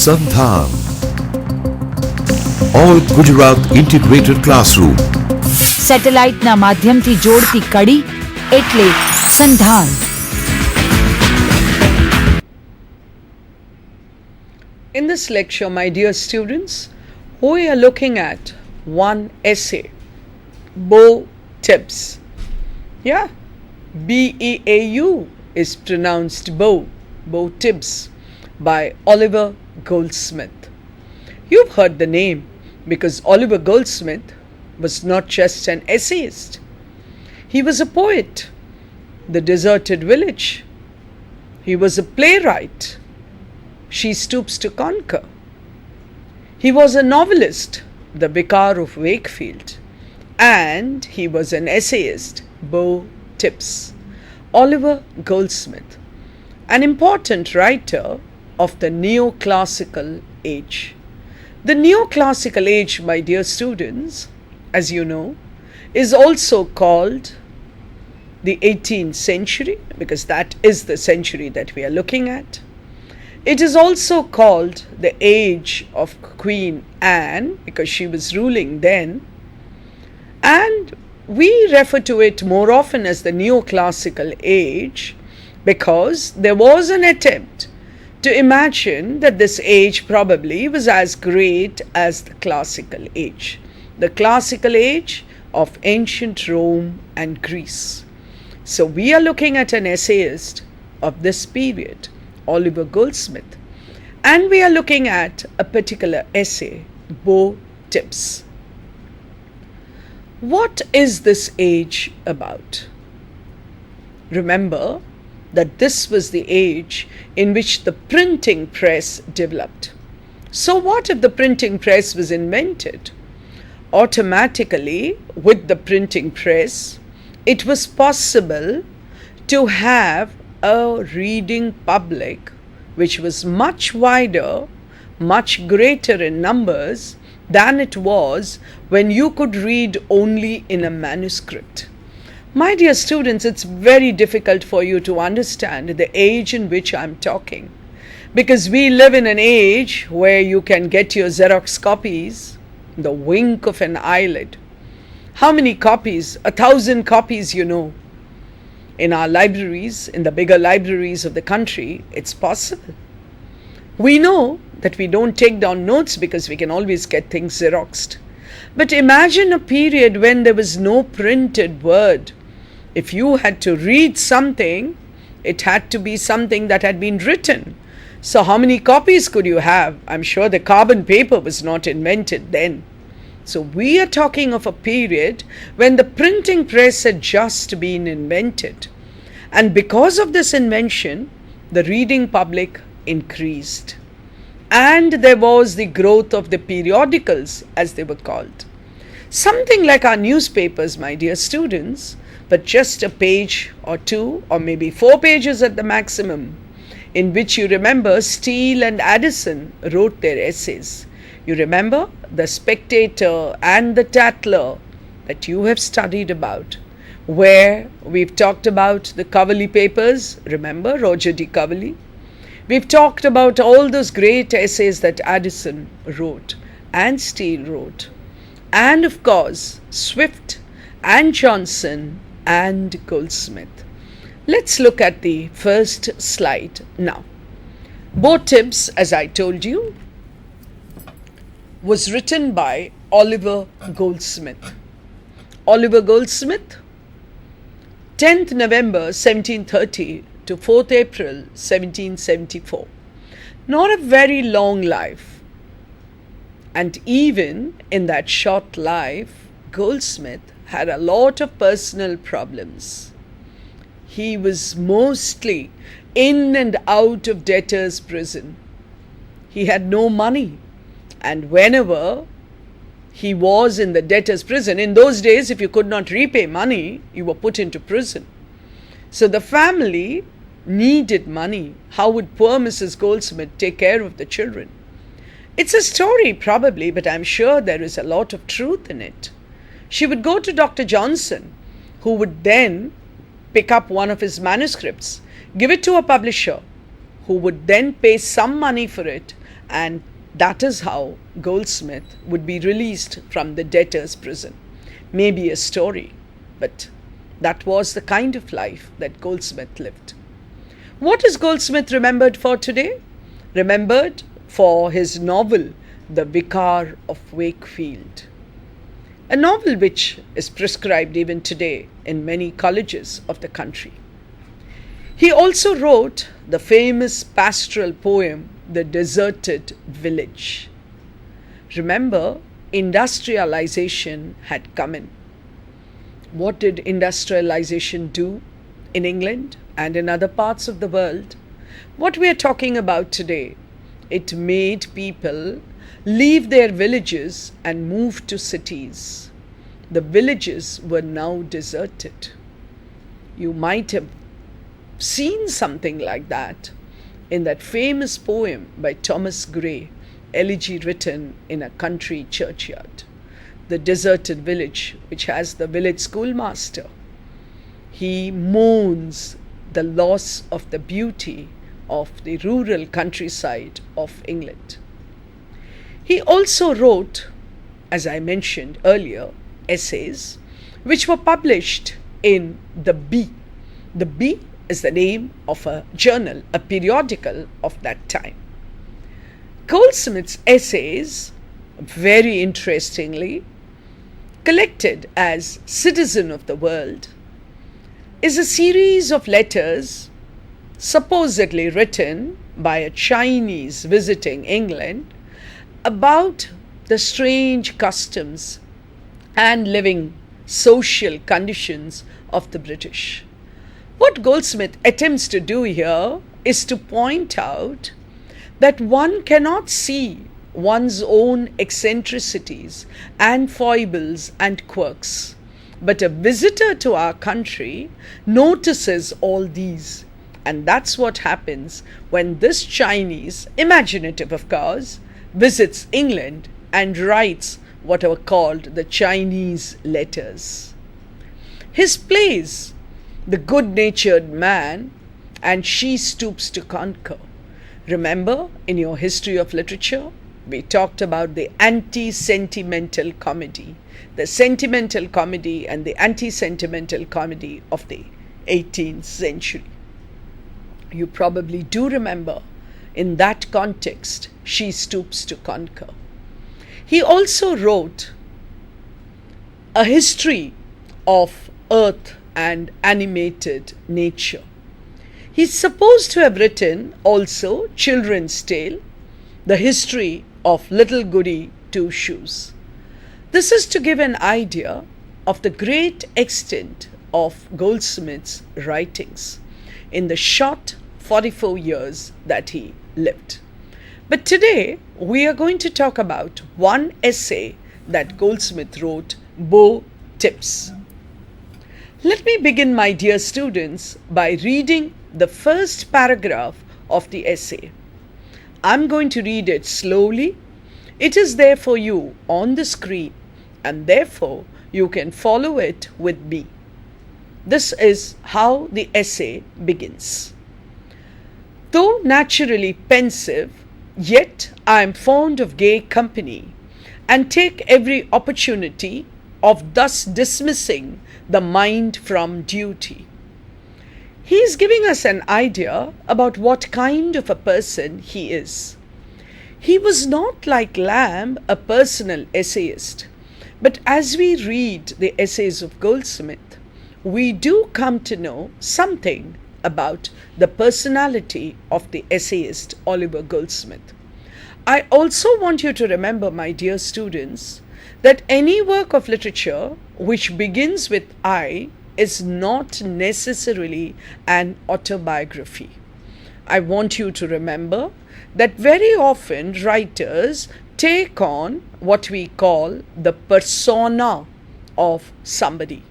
SANDHAN, All Gujarat Integrated Classroom. સેટેલાઇટના માધ્યમથી જોડતી કડી એટલે સંધાન. In this lecture, my dear students, we are looking at one essay, Beau, Tibbs. Yeah, B-E-A-U is pronounced Beau, Beau Tibbs, by Oliver Goldsmith. You've heard the name because Oliver Goldsmith was not just an essayist. He was a poet, The Deserted Village. He was a playwright, She Stoops to Conquer. He was a novelist, The Vicar of Wakefield. And he was an essayist, Beau Tibbs. Oliver Goldsmith, an important writer of the neoclassical age. The neoclassical age, my dear students, as you know, is also called the 18th century because that is the century that we are looking at. It is also called the age of Queen Anne because she was ruling then. And we refer to it more often as the neoclassical age because there was an attempt to imagine that this age probably was as great as the classical age. The classical age of ancient Rome and Greece. So we are looking at an essayist of this period, Oliver Goldsmith, and we are looking at a particular essay, Beau Tibbs. What is this age about? Remember that this was the age in which the printing press developed. So what if the printing press was invented? Automatically, with the printing press, it was possible to have a reading public which was much wider, much greater in numbers than it was when you could read only in a manuscript. My dear students, it's very difficult for you to understand the age in which I'm talking because we live in an age where you can get your Xerox copies the wink of an eyelid. How many copies? 1,000 copies, you know. In our libraries, in the bigger libraries of the country, it's possible. We know that we don't take down notes because we can always get things Xeroxed. But imagine a period when there was no printed word. If you had to read something, it had to be something that had been written. So how many copies could you have? I'm sure the carbon paper was not invented then. So we are talking of a period when the printing press had just been invented. And because of this invention, the reading public increased. And there was the growth of the periodicals, as they were called. Something like our newspapers, my dear students, but just a page or two, or maybe 4 pages at the maximum, in which you remember Steele and Addison wrote their essays. You remember the Spectator and the Tatler that you have studied about, where we've talked about the Coverley papers. Remember Roger D. Coverley? We've talked about all those great essays that Addison wrote and Steele wrote. And of course, Swift and Johnson and Goldsmith. Let's look at the first slide now. Beau Tibbs, as I told you, was written by Oliver Goldsmith. Oliver Goldsmith, 10th November 1730 to 4th April 1774. Not a very long life. And even in that short life, Goldsmith had a lot of personal problems. He was mostly in and out of debtor's prison. He had no money. And whenever he was in the debtor's prison, in those days, if you could not repay money, you were put into prison. So the family needed money. How would poor Mrs. Goldsmith take care of the children? It's a story probably, but I'm sure there is a lot of truth in it. She would go to Dr. Johnson, who would then pick up one of his manuscripts, give it to a publisher, who would then pay some money for it And that is how Goldsmith would be released from the debtor's prison. Maybe a story, but that was the kind of life that Goldsmith lived. What is Goldsmith remembered for today? Remembered for his novel, The Vicar of Wakefield, a novel which is prescribed even today in many colleges of the country. He also wrote the famous pastoral poem, The Deserted Village. Remember, industrialization had come in. What did industrialization do in England and in other parts of the world? What we are talking about today, it made people leave their villages and move to cities. The villages were now deserted. You might have seen something like that in that famous poem by Thomas Gray, Elegy Written in a Country Churchyard. The Deserted Village, which has the village schoolmaster. He mourns the loss of the beauty of the rural countryside of England. He also wrote, as I mentioned earlier, essays which were published in the Bee. The Bee is the name of a journal, a periodical of that time. Goldsmith's essays, very interestingly, collected as Citizen of the World, is a series of letters supposedly written by a Chinese visiting England about the strange customs and living social conditions of the British. What Goldsmith attempts to do here is to point out that one cannot see one's own eccentricities and foibles and quirks, but a visitor to our country notices all these. And that's what happens when this Chinese, imaginative of course, visits England and writes what are called the Chinese letters. His plays, The Good-Natured Man and She Stoops to Conquer. Remember, in your history of literature, we talked about the anti-sentimental comedy, the sentimental comedy and the anti-sentimental comedy of the 18th century. You probably do remember, in that context, She Stoops to Conquer. He also wrote a history of earth and animated nature. He's supposed to have written also Children's Tale, the history of Little Goody Two Shoes. This is to give an idea of the great extent of Goldsmith's writings in the short 44 years that he lived. But today we are going to talk about one essay that Goldsmith wrote, Beau, Tibbs. Let me begin, my dear students, by reading the first paragraph of the essay. I'm going to read it slowly. It is there for you on the screen, and therefore you can follow it with me. This is how the essay begins. Though naturally pensive, yet I am fond of gay company, and take every opportunity of thus dismissing the mind from duty. He is giving us an idea about what kind of a person he is. He was not like Lamb, a personal essayist, but as we read the essays of Goldsmith, we do come to know something about the personality of the essayist Oliver Goldsmith. I also want you to remember, my dear students, that any work of literature which begins with I is not necessarily an autobiography. I want you to remember that very often writers take on what we call the persona of somebody.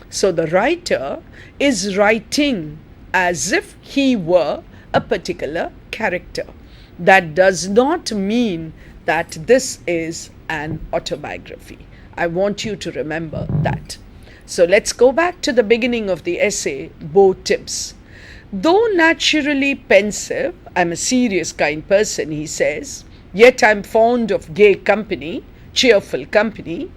So the writer is writing as if he were a particular character. That does not mean that this is an autobiography. I want you to remember that. So let's go back to the beginning of the essay, Beau, Tibbs. Though naturally pensive, I'm a serious kind person, he says, yet I'm fond of gay company, cheerful company,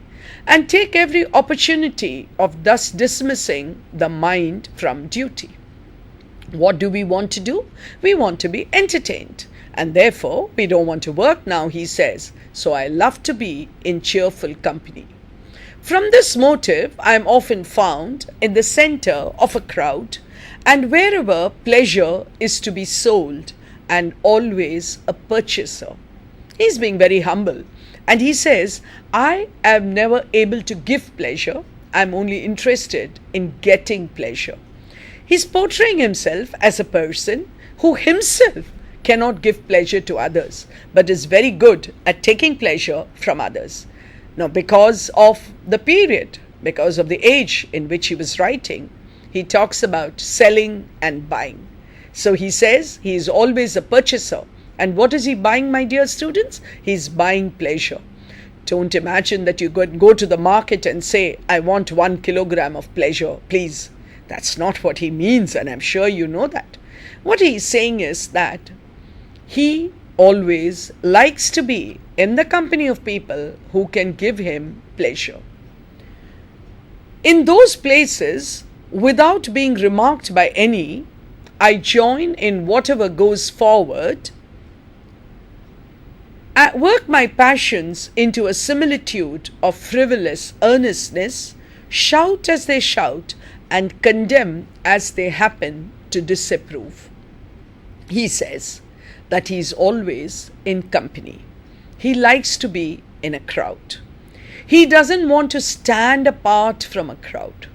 and take every opportunity of thus dismissing the mind from duty. What do we want to do? We want to be entertained, and therefore we don't want to work now, he says, so I love to be in cheerful company. From this motive, I am often found in the center of a crowd, and wherever pleasure is to be sold, and always a purchaser. He's being very humble, and he says, I am never able to give pleasure, I'm only interested in getting pleasure. He's portraying himself as a person who himself cannot give pleasure to others, but is very good at taking pleasure from others. Now, because of the period, because of the age in which he was writing, he talks about selling and buying. So he says he is always a purchaser. And what is he buying, my dear students? He's buying pleasure. Don't imagine that you go to the market and say, I want 1 kilogram of pleasure, please. That's not what he means, and I'm sure you know that. What he's saying is that he always likes to be in the company of people who can give him pleasure. In those places, without being remarked by any, I join in whatever goes forward, I work my passions into a similitude of frivolous earnestness, shout as they shout, and condemn as they happen to disapprove. He says that he is always in company. He likes to be in a crowd. He doesn't want to stand apart from a crowd.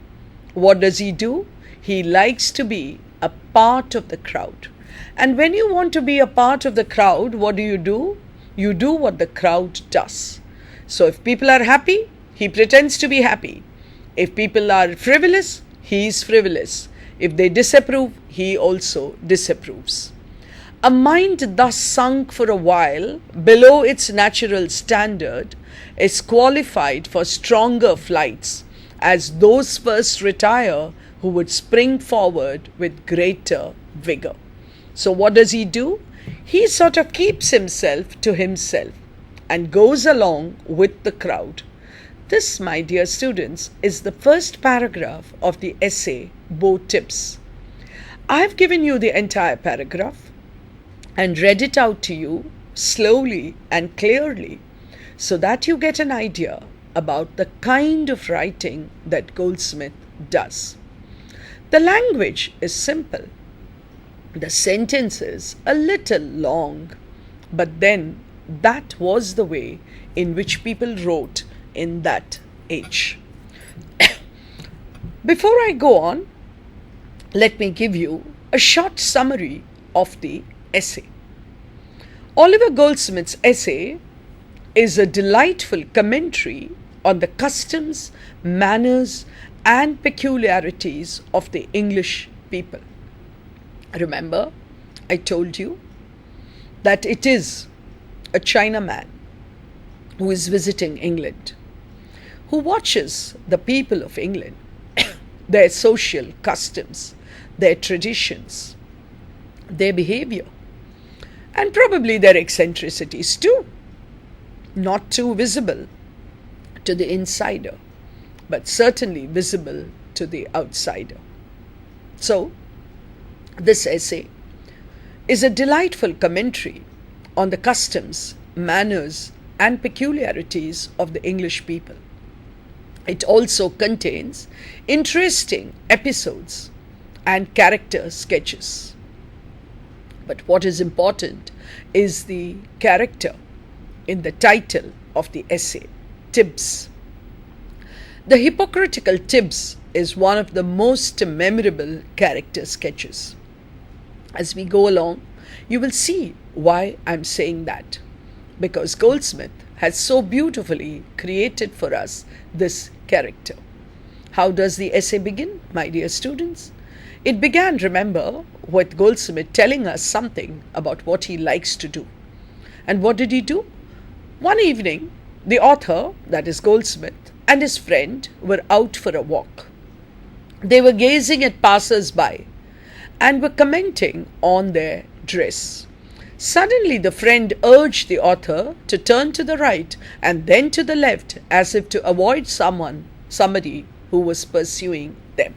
What does he do? He likes to be a part of the crowd. And when you want to be a part of the crowd, what do? You do what the crowd does. So if people are happy, he pretends to be happy. If people are frivolous, he is frivolous. If they disapprove, he also disapproves. A mind thus sunk for a while below its natural standard is qualified for stronger flights, as those first retire who would spring forward with greater vigor. So what does he do? He sort of keeps himself to himself and goes along with the crowd. This, my dear students, is the first paragraph of the essay Beau Tibbs. I've given you the entire paragraph and read it out to you slowly and clearly so that you get an idea about the kind of writing that Goldsmith does. The language is simple. The sentences a little long, but then that was the way in which people wrote in that age. Before I go on, let me give you a short summary of the essay. Oliver Goldsmith's essay is a delightful commentary on the customs, manners, and peculiarities of the English people. Remember, I told you that it is a Chinaman who is visiting England, who watches the people of England, their social customs, their traditions, their behavior, and probably their eccentricities too, not too visible to the insider, but certainly visible to the outsider. So, this essay is a delightful commentary on the customs, manners, and peculiarities of the English people. It also contains interesting episodes and character sketches. But what is important is the character in the title of the essay, Tibbs. The hypocritical Tibbs is one of the most memorable character sketches. As we go along, you will see why I'm saying that. Because Goldsmith has so beautifully created for us this character. How does the essay begin, my dear students? It began, remember, with Goldsmith telling us something about what he likes to do. And what did he do? One evening, the author, that is Goldsmith, and his friend were out for a walk. They were gazing at passers-by and were commenting on their dress. Suddenly the friend urged the author to turn to the right and then to the left as if to avoid somebody who was pursuing them.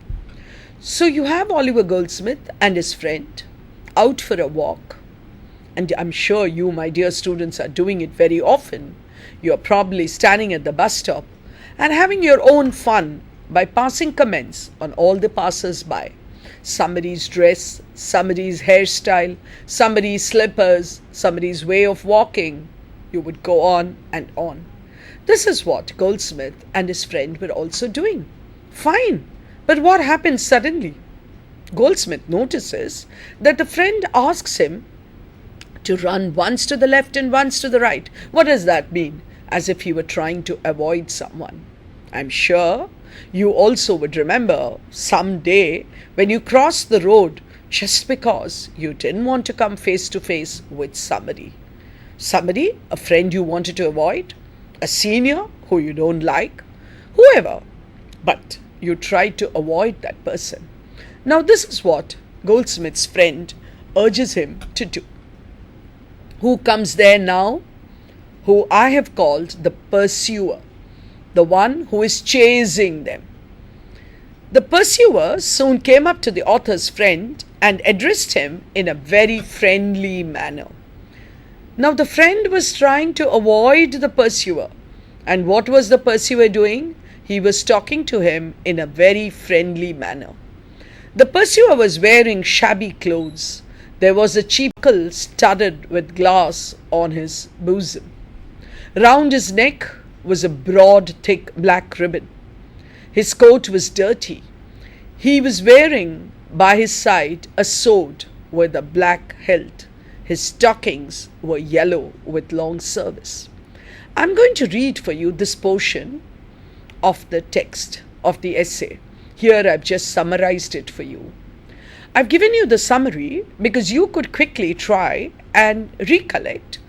So you have Oliver Goldsmith and his friend out for a walk. And I'm sure you, my dear students, are doing it very often. You're probably standing at the bus stop and having your own fun by passing comments on all the passers-by. Somebody's dress, somebody's hairstyle, somebody's slippers, somebody's way of walking. You would go on and on. This is what Goldsmith and his friend were also doing. Fine. But what happens suddenly? Goldsmith notices that the friend asks him to run once to the left and once to the right. What does that mean? As if he were trying to avoid someone. I'm sure you also would remember someday when you crossed the road just because you didn't want to come face to face with somebody. Somebody, a friend you wanted to avoid, a senior who you don't like, whoever. But you tried to avoid that person. Now this is what Goldsmith's friend urges him to do. Who comes there now? Who I have called the pursuer, the one who is chasing them. The pursuer soon came up to the author's friend and addressed him in a very friendly manner. Now the friend was trying to avoid the pursuer. And what was the pursuer doing? He was talking to him in a very friendly manner. The pursuer was wearing shabby clothes. There was a cheap buckle studded with glass on his bosom. Round his neck was a broad, thick black ribbon. His coat was dirty. He was wearing by his side a sword with a black hilt. His stockings were yellow with long service. I'm going to read for you this portion of the text of the essay. Here I've just summarized it for you. I've given you the summary because you could quickly try and recollect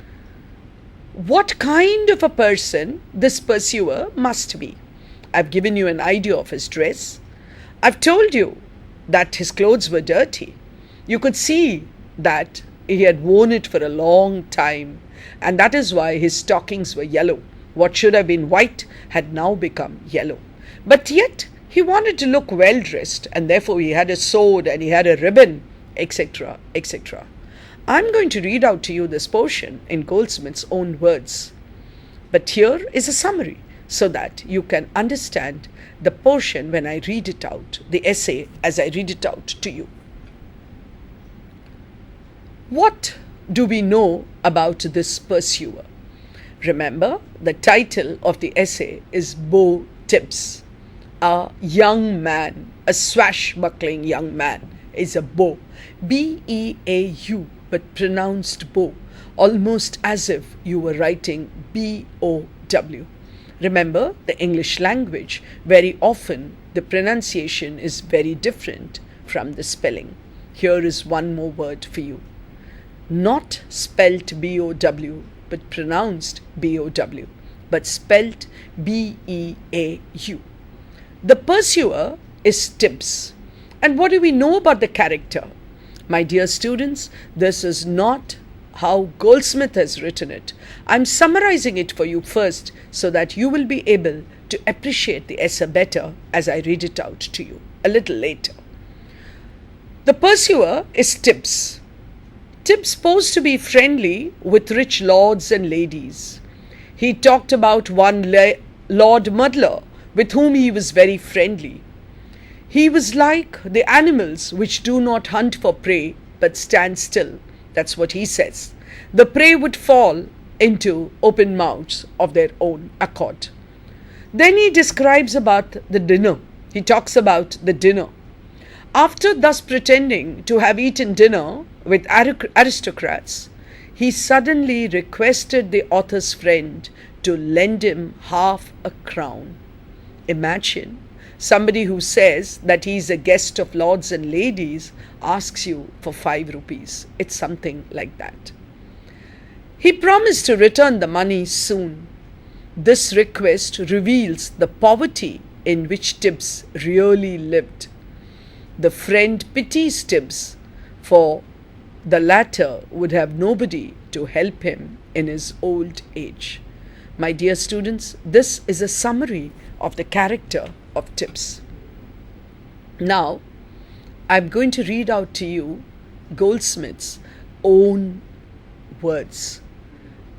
what kind of a person this pursuer must be. I've given you an idea of his dress. I've told you that his clothes were dirty. You could see that he had worn it for a long time, and that is why his stockings were yellow. What should have been white had now become yellow. But yet he wanted to look well dressed, and therefore he had a sword and he had a ribbon, etc., etc. I'm going to read out to you this portion in Goldsmith's own words. But here is a summary so that you can understand the portion when I read it out, the essay as I read it out to you. What do we know about this pursuer? Remember, the title of the essay is Beau Tibbs. A young man, a swashbuckling young man is a beau. B-E-A-U, but pronounced Beau, almost as if you were writing B-O-W. Remember, the English language, very often the pronunciation is very different from the spelling. Here is one more word for you. Not spelt B-O-W, but pronounced B-O-W, but spelt B-E-A-U. The pursuer is Tibbs. And what do we know about the character? My dear students, this is not how Goldsmith has written it. I'm summarizing it for you first so that you will be able to appreciate the essay better as I read it out to you a little later. The pursuer is Tibbs. Tibbs posed to be friendly with rich lords and ladies. He talked about one Lord Muddler with whom he was very friendly. He was like the animals which do not hunt for prey but stand still. That's what he says. The prey would fall into open mouths of their own accord. Then he describes about the dinner. He talks about the dinner. After thus pretending to have eaten dinner with aristocrats, he suddenly requested the author's friend to lend him half a crown. Imagine somebody who says that he is a guest of lords and ladies asks you for 5 rupees. It's something like that. He promised to return the money soon. This request reveals the poverty in which Tibbs really lived. The friend pities Tibbs for the latter would have nobody to help him in his old age. My dear students, this is a summary of the character of Tibbs. Now, I'm going to read out to you Goldsmith's own words.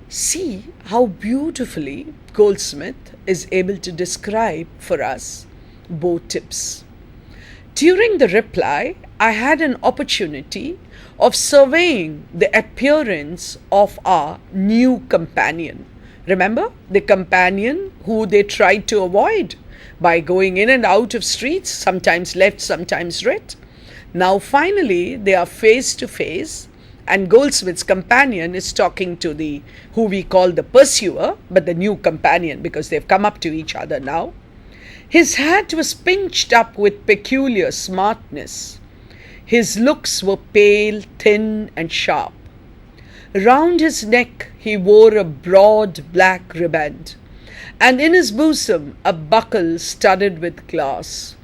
See how beautifully Goldsmith is able to describe for us Beau Tibbs. During the reply, I had an opportunity of surveying the appearance of our new companion. Remember, the companion who they tried to avoid by going in and out of streets, sometimes left, sometimes right. Now finally they are face to face, and Goldsmith's companion is talking to the who we call the pursuer, but the new companion, because they've come up to each other now. His hat was pinched up with peculiar smartness. His looks were pale, thin, and sharp. Round his neck he wore a broad black riband, and in his bosom a buckle studded with glass.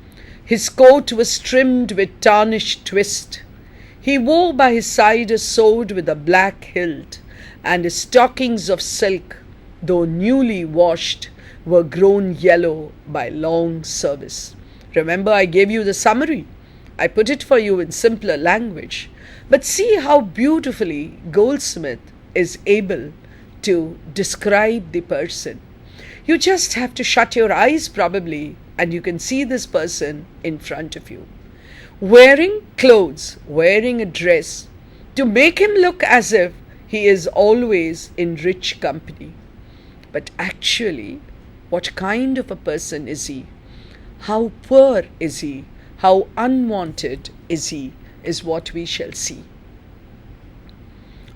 His coat was trimmed with tarnished twist. He wore by his side a sword with a black hilt, and his stockings of silk, though newly washed, were grown yellow by long service. Remember, I gave you the summary. I put it for you in simpler language. But see how beautifully Goldsmith is able to describe the person. You just have to shut your eyes probably, and you can see this person in front of you. Wearing clothes, wearing a dress, to make him look as if he is always in rich company. But actually, what kind of a person is he? How poor is he? How unwanted is he? Is what we shall see.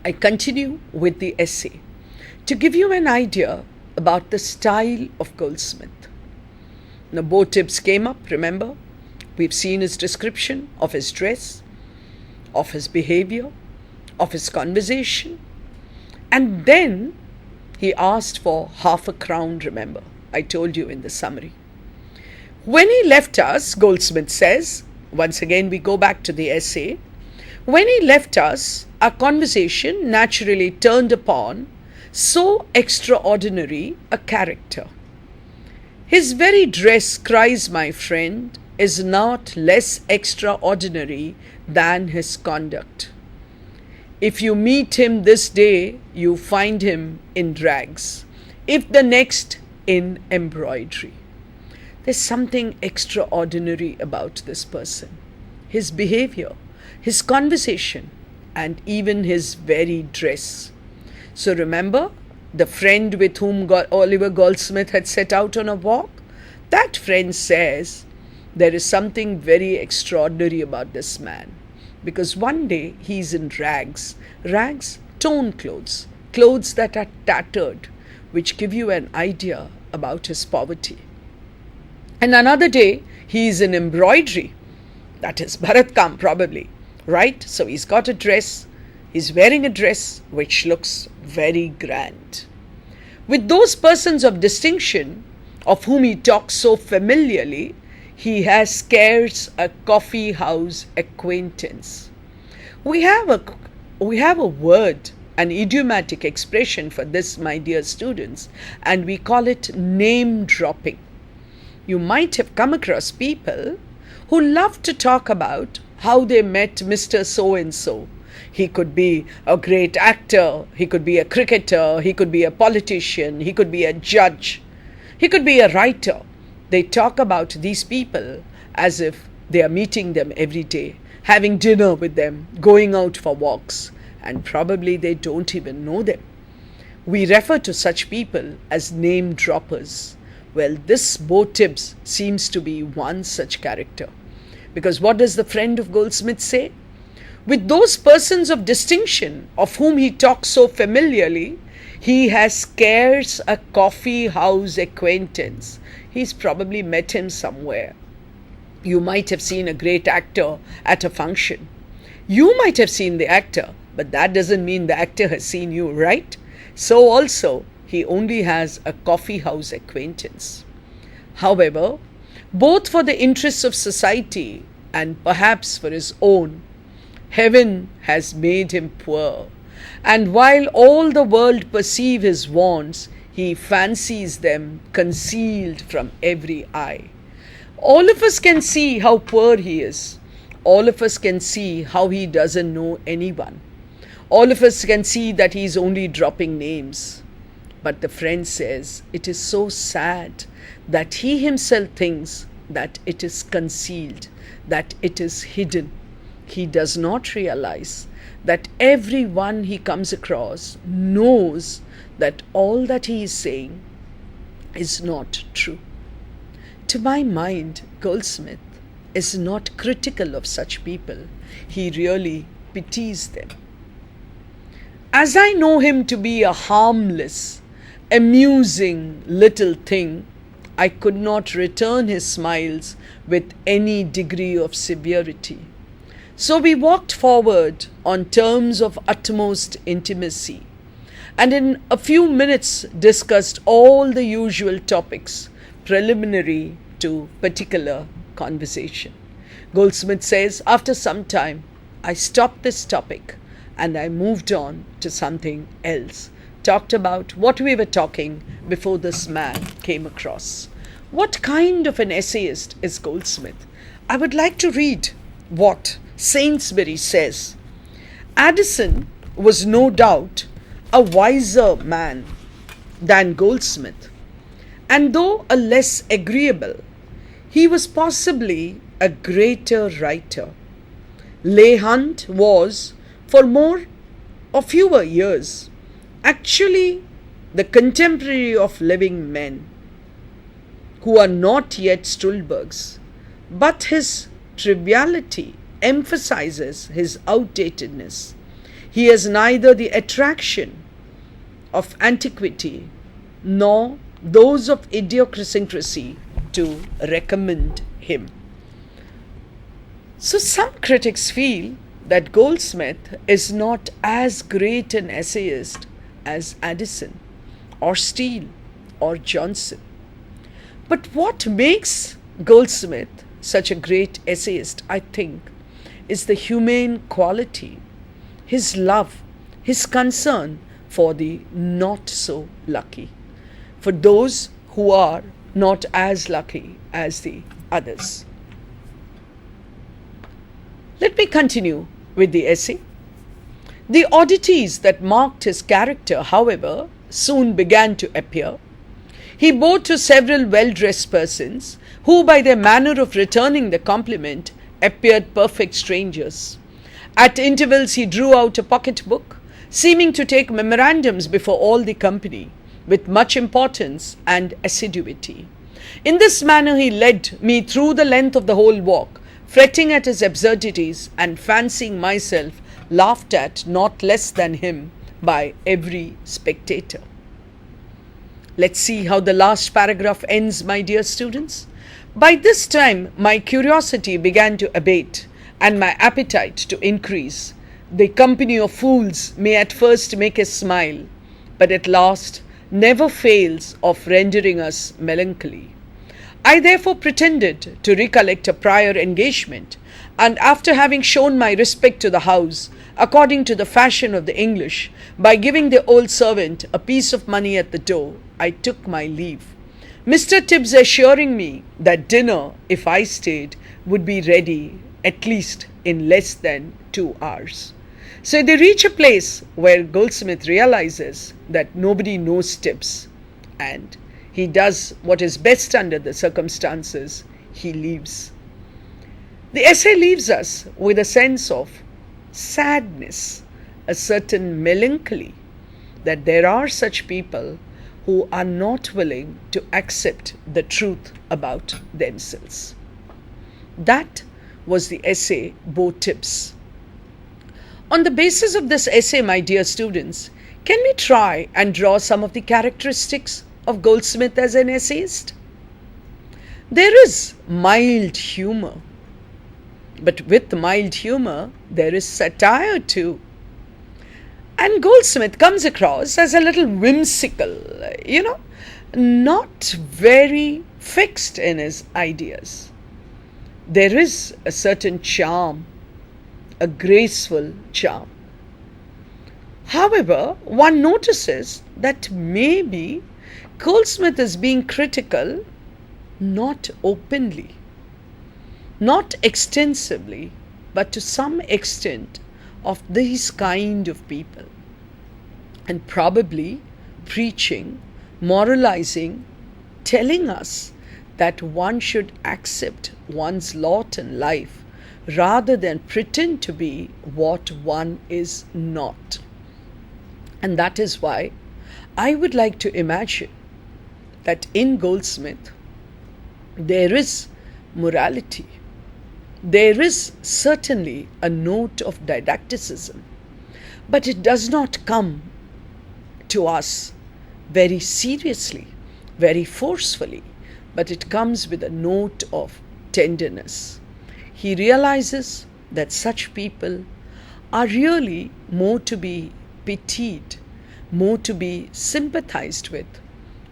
I continue with the essay to give you an idea about the style of Goldsmith. Now, Beau Tibbs came up, remember? We've seen his description of his dress, of his behavior, of his conversation, and then he asked for half a crown, remember? I told you in the summary. When he left us, Goldsmith says, once again we go back to the essay, when he left us, our conversation naturally turned upon so extraordinary a character. His very dress, cries my friend, is not less extraordinary than his conduct. If you meet him this day, you find him in rags, if the next in embroidery. There's something extraordinary about this person. His behavior, his conversation, and even his very dress. So remember the friend with whom Oliver Goldsmith had set out on a walk? That friend says there is something very extraordinary about this man, because one day he's in rags, torn clothes, clothes that are tattered, which give you an idea about his poverty. And another day he's in embroidery, that is Bharatkam probably, right? So he's got a dress, he's wearing a dress which looks very grand. With those persons of distinction of whom he talks so familiarly, he has scarce a coffee house acquaintance. We have a word, an idiomatic expression for this, my dear students, and we call it name dropping. You might have come across people who love to talk about how they met Mr. So-and-so. He could be a great actor, he could be a cricketer, he could be a politician, he could be a judge, he could be a writer. They talk about these people as if they are meeting them every day, having dinner with them, going out for walks, and probably they don't even know them. We refer to such people as name droppers. Well, this Beau Tibbs seems to be one such character. Because what does the friend of Goldsmith say? With those persons of distinction of whom he talks so familiarly, he has scarce a coffee house acquaintance. He's probably met him somewhere. You might have seen a great actor at a function. You might have seen the actor, but that doesn't mean the actor has seen you, right? So also, he only has a coffee house acquaintance. However, both for the interests of society and perhaps for his own, Heaven has made him poor, and while all the world perceive his wants, he fancies them concealed from every eye. All of us can see how poor he is. All of us can see how he doesn't know anyone. All of us can see that he is only dropping names. But the friend says it is so sad that he himself thinks that it is concealed, that it is hidden. He does not realize that everyone he comes across knows that all that he is saying is not true. To my mind, Goldsmith is not critical of such people. He really pities them. As I know him to be a harmless, amusing little thing, I could not return his smiles with any degree of severity. So we walked forward on terms of utmost intimacy, and in a few minutes discussed all the usual topics preliminary to particular conversation. Goldsmith says, after some time, I stopped this topic and I moved on to something else. Talked about what we were talking before this man came across. What kind of an essayist is Goldsmith? I would like to read what Sainsbury says. Addison was no doubt a wiser man than Goldsmith, and though a less agreeable, he was possibly a greater writer. Leigh Hunt was, for more or fewer years, actually the contemporary of living men who are not yet Stulbergs, but his triviality emphasizes his outdatedness. He has neither the attraction of antiquity nor those of idiosyncrasy to recommend him. So some critics feel that Goldsmith is not as great an essayist as Addison or Steele or Johnson. But what makes Goldsmith such a great essayist, I think, is the humane quality, his love, his concern for the not so lucky, for those who are not as lucky as the others. Let me continue with the essay. The oddities that marked his character, however, soon began to appear. He bowed to several well-dressed persons who, by their manner of returning the compliment, appeared perfect strangers. At intervals he drew out a pocket-book, seeming to take memorandums before all the company, with much importance and assiduity. In this manner he led me through the length of the whole walk, fretting at his absurdities and fancying myself laughed at not less than him by every spectator. Let's see how the last paragraph ends, my dear students. By this time my curiosity began to abate and my appetite to increase. The company of fools may at first make us smile, but at last never fails of rendering us melancholy. I therefore pretended to recollect a prior engagement, and after having shown my respect to the house, according to the fashion of the English, by giving the old servant a piece of money at the door, I took my leave, Mr. Tibbs assuring me that dinner, if I stayed, would be ready at least in less than 2 hours. So they reach a place where Goldsmith realizes that nobody knows Tibbs, and he does what is best under the circumstances. He leaves. The essay leaves us with a sense of sadness, a certain melancholy, that there are such people who are not willing to accept the truth about themselves. That was the essay Beau Tibbs. On the basis of this essay, my dear students, can we try and draw some of the characteristics of Goldsmith as an essayist? There is mild humor, but with mild humor there is satire too. And Goldsmith comes across as a little whimsical, not very fixed in his ideas. There is a certain charm, a graceful charm. However, one notices that maybe Goldsmith is being critical not openly, not extensively, but to some extent of these kind of people, and probably preaching, moralizing, telling us that one should accept one's lot in life rather than pretend to be what one is not. And that is why I would like to imagine that in Goldsmith there is morality. There is certainly a note of didacticism, but it does not come to us very seriously, very forcefully, but it comes with a note of tenderness. He realizes that such people are really more to be pitied, more to be sympathized with,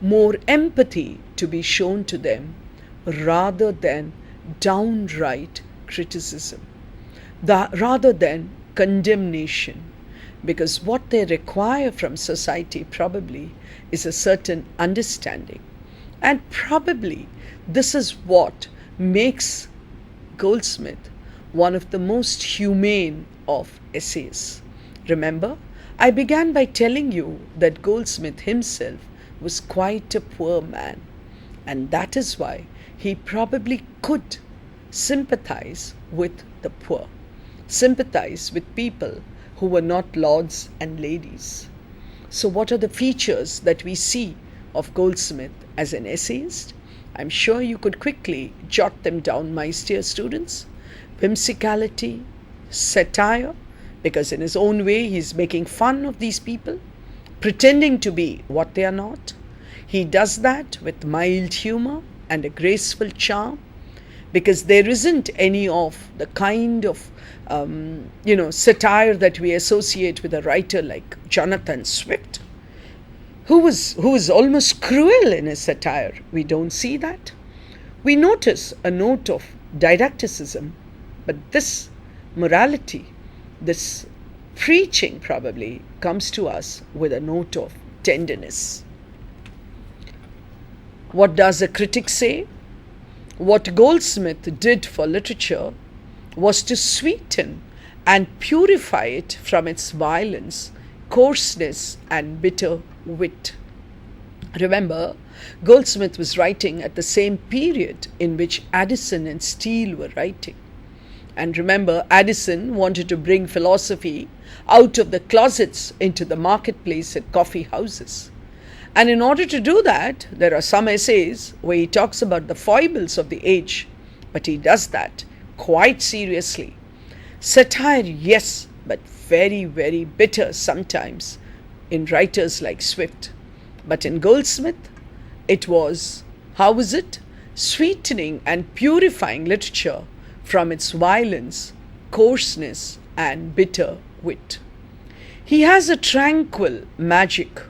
more empathy to be shown to them rather than downright criticism, rather than condemnation, because what they require from society probably is a certain understanding. And probably this is what makes Goldsmith one of the most humane of essayists. Remember, I began by telling you that Goldsmith himself was quite a poor man, and that is why he probably could sympathize with the poor, sympathize with people who were not lords and ladies. So what are the features that we see of Goldsmith as an essayist? I'm sure you could quickly jot them down, my dear students. Whimsicality, satire, because in his own way he's making fun of these people, pretending to be what they are not. He does that with mild humor and a graceful charm, because there isn't any of the kind of satire that we associate with a writer like Jonathan Swift, who was almost cruel in his satire. We don't see that. We notice a note of didacticism, but this morality, this preaching probably comes to us with a note of tenderness. What does a critic say? What Goldsmith did for literature was to sweeten and purify it from its violence, coarseness, and bitter wit. Remember, Goldsmith was writing at the same period in which Addison and Steele were writing. And remember, Addison wanted to bring philosophy out of the closets into the marketplace at coffee houses. And in order to do that, there are some essays where he talks about the foibles of the age, but he does that quite seriously. Satire, yes, but very, very bitter sometimes in writers like Swift. But in Goldsmith, it was, how was it? Sweetening and purifying literature from its violence, coarseness, and bitter wit. He has a tranquil magic,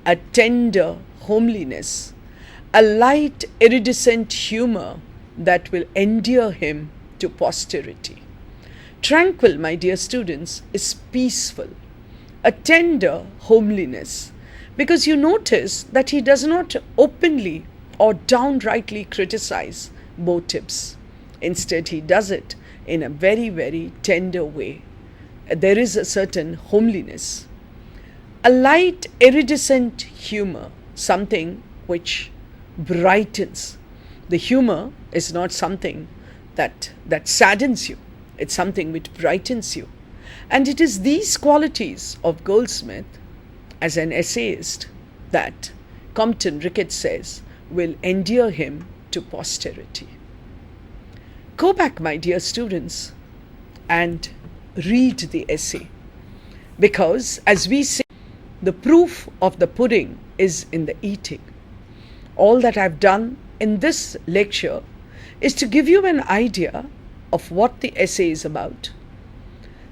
a tender homeliness, a light iridescent humor that will endear him to posterity. Tranquil, my dear students, is peaceful, a tender homeliness, because you notice that he does not openly or downrightly criticize Beau Tibbs. Instead, he does it in a very, very tender way. There is a certain homeliness, a light iridescent humor, something which brightens. The humor is not something that saddens you. It's something which brightens you. And it is these qualities of Goldsmith as an essayist that Compton Ricketts says will endear him to posterity. Go back, my dear students, and read the essay, because as we say, the proof of the pudding is in the eating. All that I've done in this lecture is to give you an idea of what the essay is about,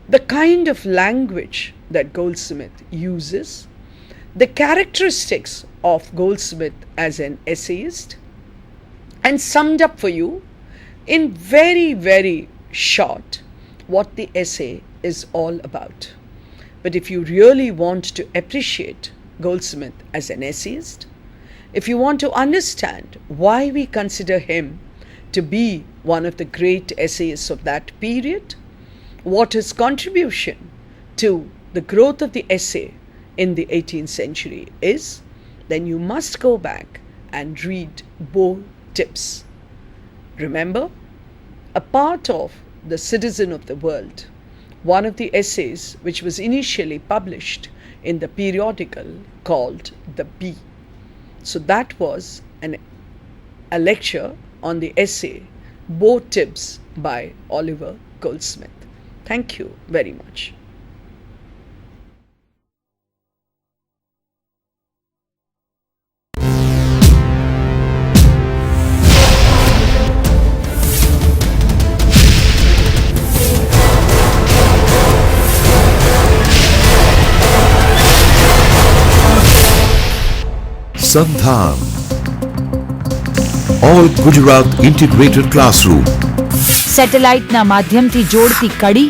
the kind of language that Goldsmith uses, the characteristics of Goldsmith as an essayist, and summed up for you in very, very short what the essay is all about. But if you really want to appreciate Goldsmith as an essayist, if you want to understand why we consider him to be one of the great essayists of that period, what his contribution to the growth of the essay in the 18th century is, then you must go back and read Beau Tibbs. Remember, a part of The Citizen of the World, one of the essays which was initially published in the periodical called The Bee. So that was a lecture on the essay Beau Tibbs by Oliver Goldsmith. Thank you very much. SANDHAN, All Gujarat Integrated Classroom. સેટેલાઇટના માધ્યમથી જોડતી કડી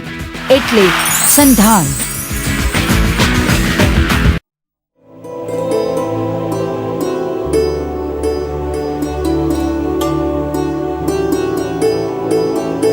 એટલે સંધાન.